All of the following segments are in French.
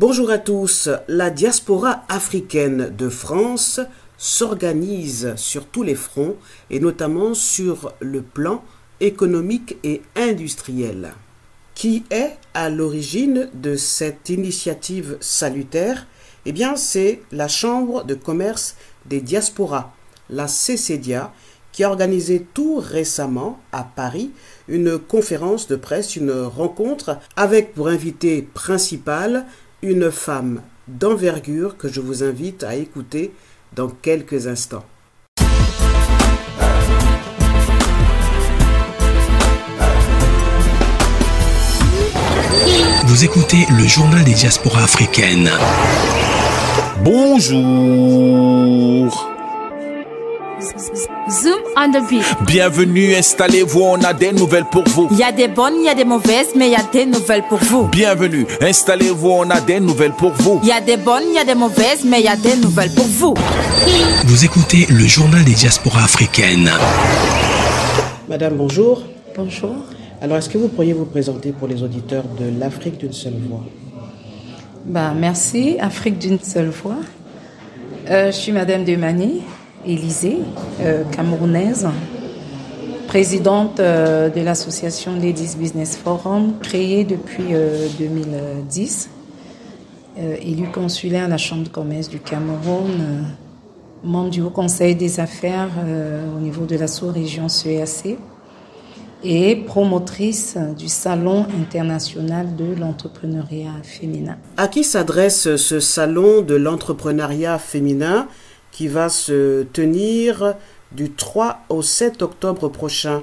Bonjour à tous. La diaspora africaine de France s'organise sur tous les fronts et notamment sur le plan économique et industriel. Qui est à l'origine de cette initiative salutaire? Eh bien, c'est la Chambre de commerce des diasporas, la CCDIA, qui a organisé tout récemment à Paris une conférence de presse, une rencontre avec pour invité principal une femme d'envergure que je vous invite à écouter dans quelques instants. Vous écoutez le journal des diasporas africaines. Bonjour. Zoom on the beat. Bienvenue, installez-vous, on a des nouvelles pour vous. Il y a des bonnes, il y a des mauvaises, mais il y a des nouvelles pour vous. Bienvenue, installez-vous, on a des nouvelles pour vous. Il y a des bonnes, il y a des mauvaises, mais il y a des nouvelles pour vous. Vous écoutez le journal des diasporas africaines. Madame, bonjour. Bonjour. Alors, est-ce que vous pourriez vous présenter pour les auditeurs de l'Afrique d'une seule voix? Merci, Afrique d'une seule voix. Je suis Madame Demani Élysée, camerounaise, présidente de l'association Ladies Business Forum, créée depuis 2010, élue consulaire à la Chambre de commerce du Cameroun, membre du Haut Conseil des affaires au niveau de la sous-région CEAC et promotrice du Salon international de l'entrepreneuriat féminin. À qui s'adresse ce Salon de l'entrepreneuriat féminin qui va se tenir du 3 au 7 octobre prochain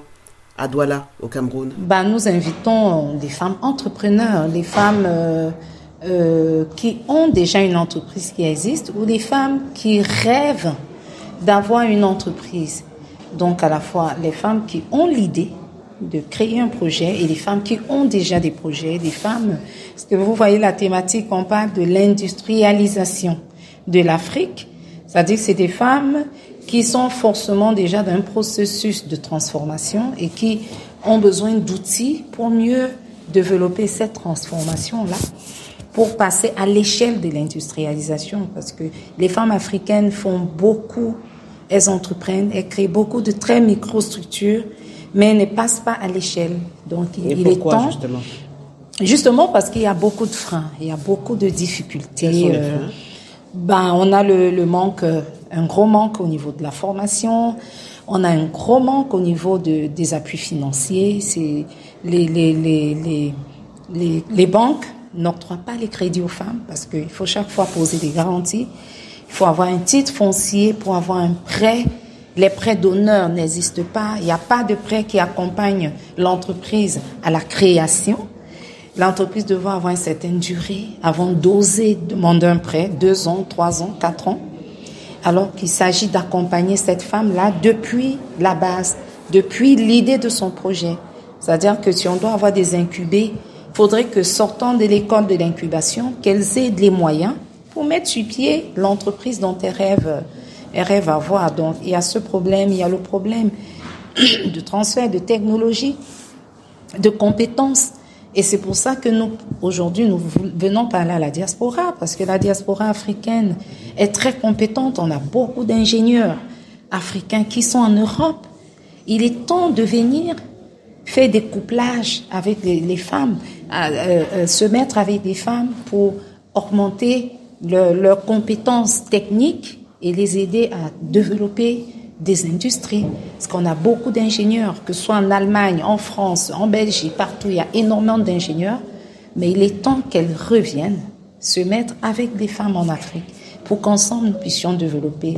à Douala, au Cameroun? Nous invitons des femmes entrepreneurs, des femmes qui ont déjà une entreprise qui existe ou des femmes qui rêvent d'avoir une entreprise. Donc à la fois les femmes qui ont l'idée de créer un projet et les femmes qui ont déjà des projets, des femmes, parce que vous voyez la thématique, on parle de l'industrialisation de l'Afrique, c'est-à-dire que c'est des femmes qui sont forcément déjà dans un processus de transformation et qui ont besoin d'outils pour mieux développer cette transformation-là, pour passer à l'échelle de l'industrialisation, parce que les femmes africaines font beaucoup, elles entreprennent, elles créent beaucoup de très microstructures, mais elles ne passent pas à l'échelle. Donc il est temps, justement parce qu'il y a beaucoup de freins, il y a beaucoup de difficultés. Quels sont les freins? On a le manque, un gros manque au niveau de la formation. On a un gros manque au niveau des appuis financiers. C'est les banques n'octroient pas les crédits aux femmes parce qu'il faut chaque fois poser des garanties. Il faut avoir un titre foncier pour avoir un prêt. Les prêts d'honneur n'existent pas. Il n'y a pas de prêt qui accompagne l'entreprise à la création. L'entreprise doit avoir une certaine durée avant d'oser demander un prêt, 2 ans, 3 ans, 4 ans. Alors qu'il s'agit d'accompagner cette femme-là depuis la base, depuis l'idée de son projet. C'est-à-dire que si on doit avoir des incubés, il faudrait que sortant de l'école de l'incubation, qu'elles aient les moyens pour mettre sur pied l'entreprise dont elles rêvent avoir. Donc il y a ce problème, il y a le problème de transfert de technologie, de compétences. Et c'est pour ça que aujourd'hui, nous venons parler à la diaspora, parce que la diaspora africaine est très compétente. On a beaucoup d'ingénieurs africains qui sont en Europe. Il est temps de venir faire des couplages avec les femmes, se mettre avec des femmes pour augmenter leurs compétences techniques et les aider à développer des industries, parce qu'on a beaucoup d'ingénieurs, que ce soit en Allemagne, en France, en Belgique, partout, il y a énormément d'ingénieurs, mais il est temps qu'elles reviennent se mettre avec des femmes en Afrique pour qu'ensemble nous puissions développer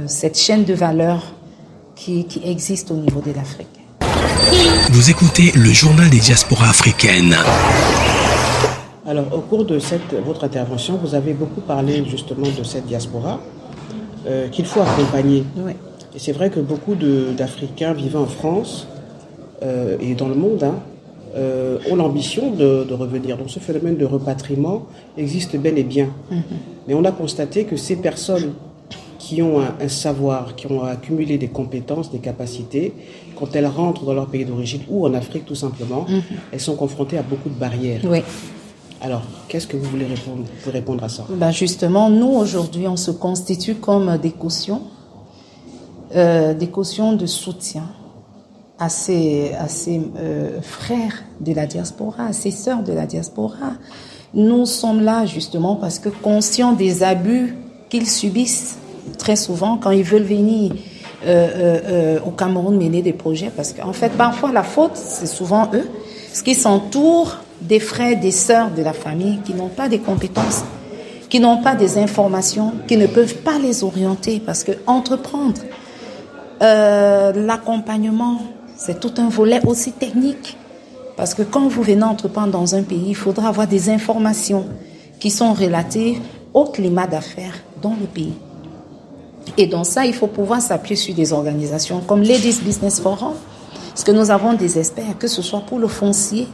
cette chaîne de valeur qui existe au niveau de l'Afrique. Vous écoutez le journal des diasporas africaines. Alors, au cours de votre intervention, vous avez beaucoup parlé justement de cette diaspora qu'il faut accompagner. Oui. Et c'est vrai que beaucoup d'Africains vivant en France et dans le monde ont l'ambition de revenir. Donc ce phénomène de repatriement existe bel et bien. Mais on a constaté que ces personnes qui ont un savoir, qui ont accumulé des compétences, des capacités, quand elles rentrent dans leur pays d'origine ou en Afrique tout simplement, elles sont confrontées à beaucoup de barrières. Oui. Alors, qu'est-ce que vous voulez répondre à ça? Justement, nous, aujourd'hui, on se constitue comme des cautions de soutien à ces frères de la diaspora, à ces sœurs de la diaspora. Nous sommes là justement parce que conscients des abus qu'ils subissent très souvent quand ils veulent venir au Cameroun mener des projets, parce qu'en fait, parfois, la faute, c'est souvent eux, parce qu'ils s'entourent des frères, des sœurs de la famille qui n'ont pas des compétences, qui n'ont pas des informations, qui ne peuvent pas les orienter, parce que entreprendre, l'accompagnement, c'est tout un volet aussi technique. Parce que quand vous venez entreprendre dans un pays, il faudra avoir des informations qui sont relatives au climat d'affaires dans le pays. Et dans ça, il faut pouvoir s'appuyer sur des organisations comme Ladies Business Forum, parce que nous avons des experts, que ce soit pour le foncier,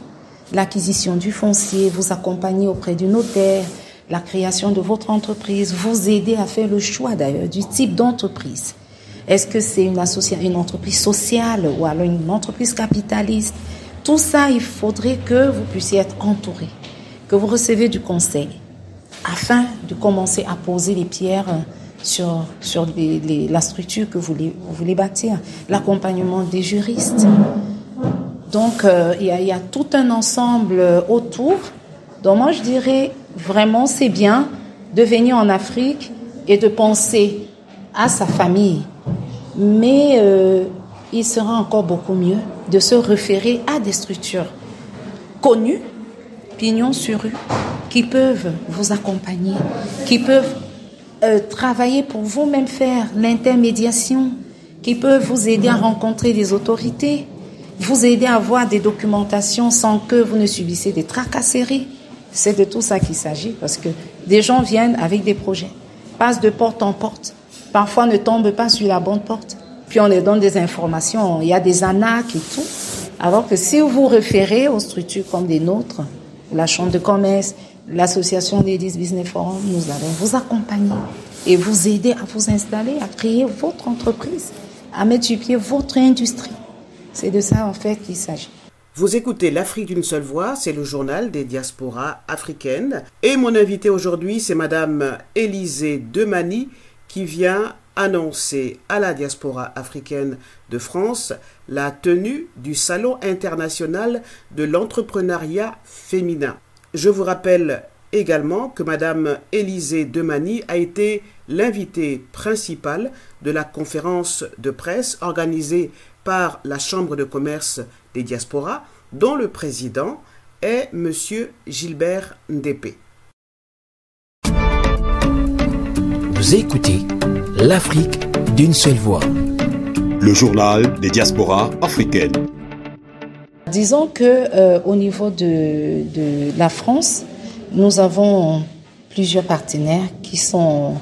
l'acquisition du foncier, vous accompagner auprès du notaire, la création de votre entreprise, vous aider à faire le choix d'ailleurs du type d'entreprise. Est-ce que c'est une entreprise sociale ou alors une entreprise capitaliste? Tout ça, il faudrait que vous puissiez être entouré, que vous recevez du conseil, afin de commencer à poser les pierres sur la structure que vous voulez bâtir, l'accompagnement des juristes. Donc, il y a tout un ensemble autour. Donc, moi, je dirais vraiment, c'est bien de venir en Afrique et de penser à sa famille. Mais il sera encore beaucoup mieux de se référer à des structures connues, pignon sur rue, qui peuvent vous accompagner, qui peuvent travailler pour vous-même, faire l'intermédiation, qui peuvent vous aider à rencontrer des autorités, vous aider à avoir des documentations sans que vous ne subissez des tracasseries. C'est de tout ça qu'il s'agit, parce que des gens viennent avec des projets, passent de porte en porte, parfois ne tombent pas sur la bonne porte, puis on leur donne des informations, il y a des arnaques et tout. Alors que si vous vous référez aux structures comme des nôtres, la Chambre de commerce, l'association Ladies Business Forum, nous allons vous accompagner et vous aider à vous installer, à créer votre entreprise, à mettre sur pied votre industrie. C'est de ça en fait qu'il s'agit. Vous écoutez l'Afrique d'une seule voix, c'est le journal des diasporas africaines. Et mon invité aujourd'hui, c'est Madame Élisée Demany, qui vient annoncer à la diaspora africaine de France la tenue du Salon international de l'entrepreneuriat féminin. Je vous rappelle également que Madame Élisée Demany a été l'invitée principale de la conférence de presse organisée par la Chambre de commerce des diasporas, dont le président est M. Gilbert Ndépé. Vous écoutez l'Afrique d'une seule voix. Le journal des diasporas africaines. Disons que au niveau de la France, nous avons plusieurs partenaires qui sont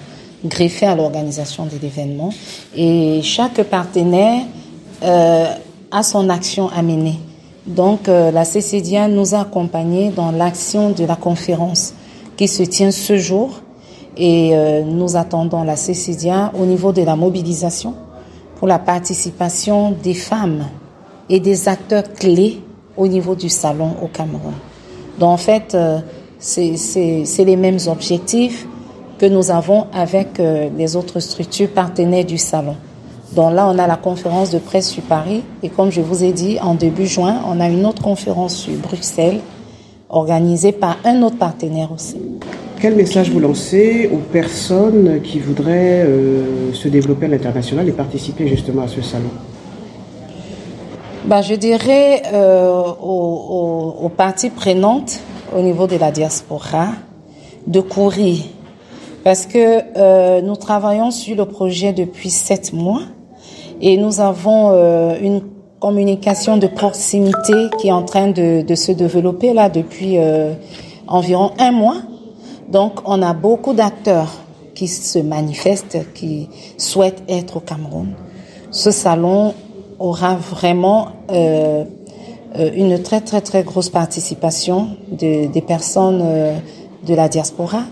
greffés à l'organisation de l'événement, et chaque partenaire a son action à mener. Donc la CCDIA nous a accompagnés dans l'action de la conférence qui se tient ce jour, et nous attendons la CCDIA au niveau de la mobilisation pour la participation des femmes et des acteurs clés au niveau du salon au Cameroun. Donc en fait, c'est les mêmes objectifs que nous avons avec les autres structures partenaires du salon. Donc là, on a la conférence de presse sur Paris, et comme je vous ai dit, en début juin, on a une autre conférence sur Bruxelles, organisée par un autre partenaire aussi. Quel message vous lancez aux personnes qui voudraient se développer à l'international et participer justement à ce salon? Je dirais aux parties prenantes au niveau de la diaspora de courir, parce que nous travaillons sur le projet depuis 7 mois et nous avons une communication de proximité qui est en train de se développer là depuis environ 1 mois. Donc on a beaucoup d'acteurs qui se manifestent, qui souhaitent être au Cameroun. Ce salon aura vraiment une très très très grosse participation des personnes de la diaspora.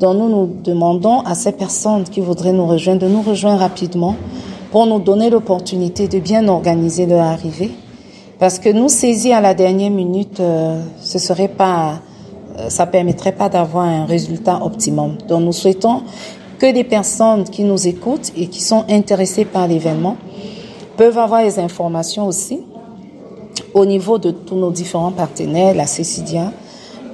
Donc nous demandons à ces personnes qui voudraient nous rejoindre de nous rejoindre rapidement pour nous donner l'opportunité de bien organiser leur arrivée. Parce que nous saisir à la dernière minute, ce serait pas ça permettrait pas d'avoir un résultat optimum. Donc nous souhaitons que des personnes qui nous écoutent et qui sont intéressées par l'événement peuvent avoir les informations aussi au niveau de tous nos différents partenaires, la CECIDIA,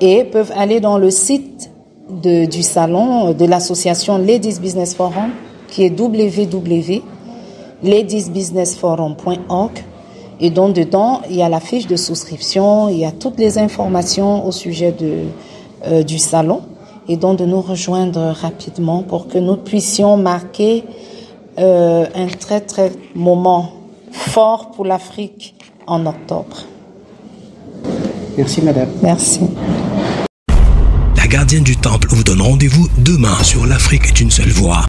et peuvent aller dans le site du salon de l'association Ladies Business Forum, qui est www.ladiesbusinessforum.org. Et donc dedans, il y a la fiche de souscription, il y a toutes les informations au sujet du salon. Et donc de nous rejoindre rapidement pour que nous puissions marquer un très très moment fort pour l'Afrique en octobre. Merci madame. Merci. La gardienne du temple vous donne rendez-vous demain sur l'Afrique est une seule voix.